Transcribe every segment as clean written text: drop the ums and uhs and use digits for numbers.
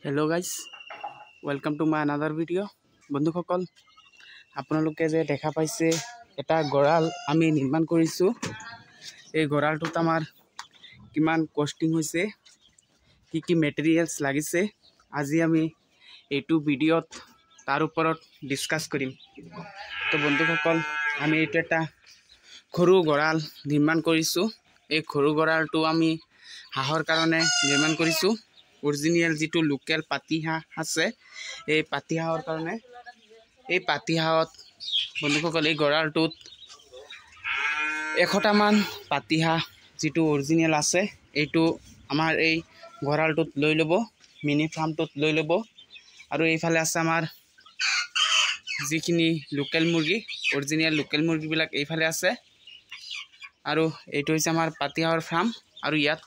Hello guys, welcome to my another video. बंधुসকল, আপোনালোকে যে দেখা পাইছে এটা গড়াল আমি নিৰ্মাণ কৰিছো। এই গড়ালটোত আমাৰ কিমান কষ্টিং হৈছে, কি মেটেৰিয়েলছ লাগিছে, আজি আমি এইটো ভিডিঅ'ত তাৰ ওপৰত ডিসকাস কৰিম। তো বন্ধুসকল, আমি এইটো এটা সৰু গড়াল নিৰ্মাণ কৰিছো। এই সৰু গড়ালটো আমি হাঁহৰ কাৰণে নিৰ্মাণ কৰিছো। অৰিজিনাল যেটো লোকেল পাতিহাঁহ আছে, এই পাতিহাঁহৰ কাৰণে এই পাতিহাঁহত বন্ধুসকল এই গড়ালটোত 100টা মান পাতিহাঁহ যেটো অৰিজিনাল আছে এইটো আমাৰ এই গড়ালটোত লৈ ল'ব, মিনি ফাৰ্মটোত লৈ ল'ব। আৰু এইফালে আছে আমাৰ যিখিনি লোকেল মুৰ্গী, অৰিজিনাল লোকেল মুৰ্গীবিলাক এইফালে আছে। আৰু এইটো হৈছে আমাৰ পাতিহাঁহৰ ফাৰ্ম। আৰু ইয়াত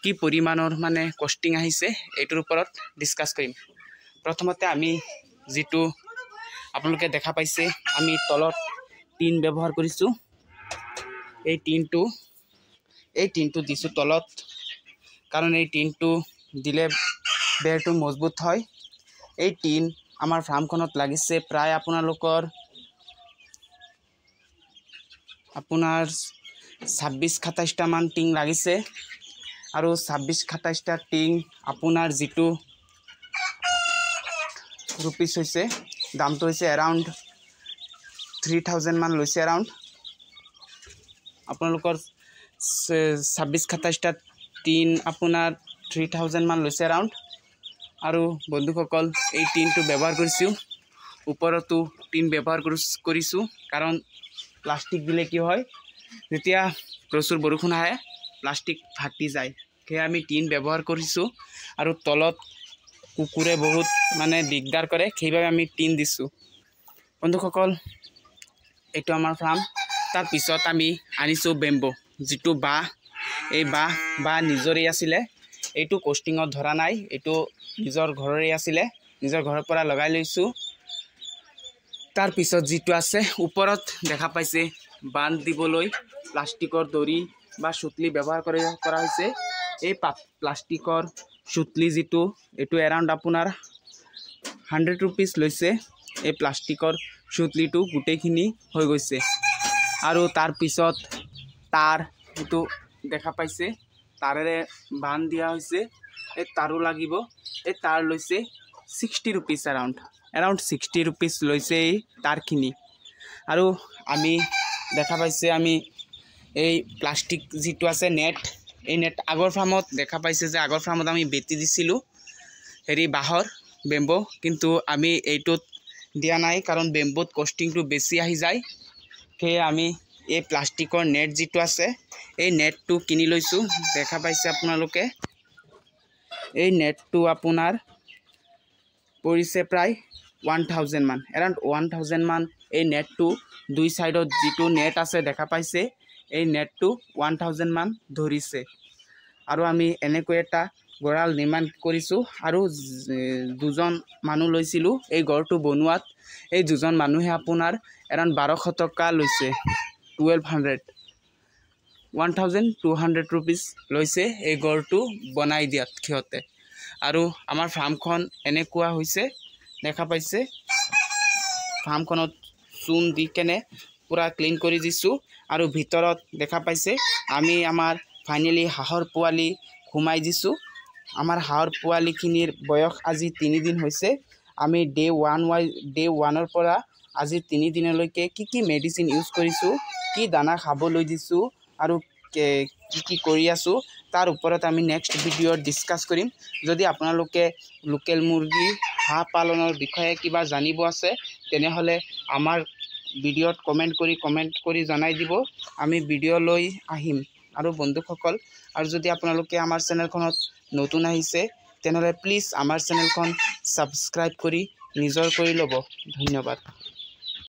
কি পৰিমাণৰ মানে কষ্টিং আহিছে এইটোৰ ওপৰত ডিসকাস কৰিম। প্ৰথমতে আমি যেটো আপোনালোকে দেখা পাইছে, আমি তলত টিন ব্যৱহাৰ কৰিছো। এই টিনটো দিছো তলত, কাৰণ এই টিনটো দিলে বেৰটো মজবুত হয়। এই টিন আমাৰ ফাৰ্মখনত লাগিছে প্ৰায় আপোনাৰ 26-27টা মান টিং লাগিছে। আৰু 26-27টা টিং আপোনাৰ যেটো रुपीस হৈছে, দামটো হৈছে अराउंड 3000 মান লৈছে। अराउंड আপোনালোকৰ 26-27টা টিন আপোনাৰ 3000 মান লৈছে अराउंड। আৰু বন্ধুসকল, এই টিনটো ব্যৱহাৰ কৰিছো, ওপৰতো টিন ব্যৱহাৰ কৰিছো, কাৰণ প্লাষ্টিক দিলে কি হয়, যেতিয়া প্ৰচুৰ বৰষুণ আহে প্লাষ্টিক ফাটি যায়। সেয়ে আমি টিন ব্যৱহাৰ কৰিছো। আৰু তলত কুকুৰে বহুত মানে দিগদাৰ কৰে, সেইভাবে আমি টিন দিছো। বন্ধুসকল, এইটো আমাৰ ফাৰ্ম। তাৰ পিছত আমি আনিছো বেম্বো, যেটো বাঁহ। এই বাঁহ নিজৰে আছিলে, এইটো কষ্টিঙত ধৰা নাই, এইটো নিজৰ ঘৰৰে আছিলে, নিজৰ ঘৰৰ পৰা লগাই লৈছো। তাৰ পিছত যেটো আছে ওপৰত দেখা পাইছে বান্ধ দিবলৈ প্লাষ্টিকৰ দড়ি বা সুতলি ব্যৱহাৰ কৰা হৈছে। এই প্লাষ্টিকৰ সুতলি যেটো এইটো अराउंड আপোনাৰ 100 रुपीस লৈছে। এই প্লাষ্টিকৰ সুতলিটো গুটেখিনি হৈ গৈছে। আৰু তাৰ পিছত তাৰ যেটো দেখা পাইছে তাৰেৰে বান্ধ দিয়া হৈছে। এই তাৰো লাগিব, এই তাৰ লৈছে 60 रुपीस अराउंड 60 रुपीस লৈছে এই তাৰখিনি। আৰু আমি দেখা পাইছে আমি এই প্লাষ্টিক যেটো আছে নেট, এই নেট আগৰ ফাৰ্মত দেখা পাইছে যে আগৰ ফাৰ্মত আমি বেতি দিছিলো হেৰি বাহৰ বেম্বো, কিন্তু আমি এইটোত দিয়া নাই, কাৰণ বেম্বোত কষ্টিংটো বেছি আহি যায়। সেয়ে আমি এই প্লাষ্টিকৰ নেট যেটো আছে এই নেটটো কিনি লৈছো। দেখা পাইছে আপোনালোকে এই নেটটো আপোনাৰ পৰিছে প্ৰায় 1000 মান, अराउंड 1000 মান। এই নেটটো দুই সাইডত যেটো নেট আছে দেখা পাইছে, এই নেটটো 1000 মান ধৰিছে। আৰু আমি এনেকৈ এটা গড়াল নিৰ্মাণ কৰিছো। আৰু দুজন মানুহ লৈছিলো এই গড়টো বনোৱাত। এই দুজন মানুহে আপোনাৰ अराउंड 1200 টকা লৈছে, 1200 रुपीस লৈছে এই গড়টো বনাই দিয়াত সিহঁতে। আৰু আমাৰ ফাৰ্মখন এনেকুৱা হৈছে, দেখা পাইছে ফাৰ্মখনত চূণ দি কেনে পুৰা ক্লিন কৰি দিছো। আৰু ভিতৰত দেখা পাইছে আমি আমাৰ ফাইনালি হাঁহৰ পোৱালি ঘুমাই দিছো। আমাৰ হাঁহৰ পোৱালিখিনিৰ বয়স আজি 3 দিন হৈছে। আমি ডে 1ৰ পৰা আজি 3 দিনলৈকে কি মেডিচিন ইউজ কৰিছো, কি দানা খাবলৈ দিছো, আৰু কি কৰি আছো, তাৰ ওপৰত আমি নেক্সট ভিডিঅ'ত ডিসকাস কৰিম। যদি আপোনালোকে লোকেল মুৰ্গী হাঁহ পালনৰ বিষয়ে কিবা জানিব আছে, তেনেহলে আমাৰ ভিডিঅ'ত কমেন্ট কৰি জনাই দিব, আমি ভিডিঅ' লৈ আহিম। আৰু বন্ধুসকল, আৰু যদি আপোনালোকে আমাৰ চেনেলখনত নতুন আহিছে, তেনেহলে প্লিজ আমাৰ চেনেলখন সাবস্ক্ৰাইব কৰি নিজৰ কৰি ল'ব। ধন্যবাদ।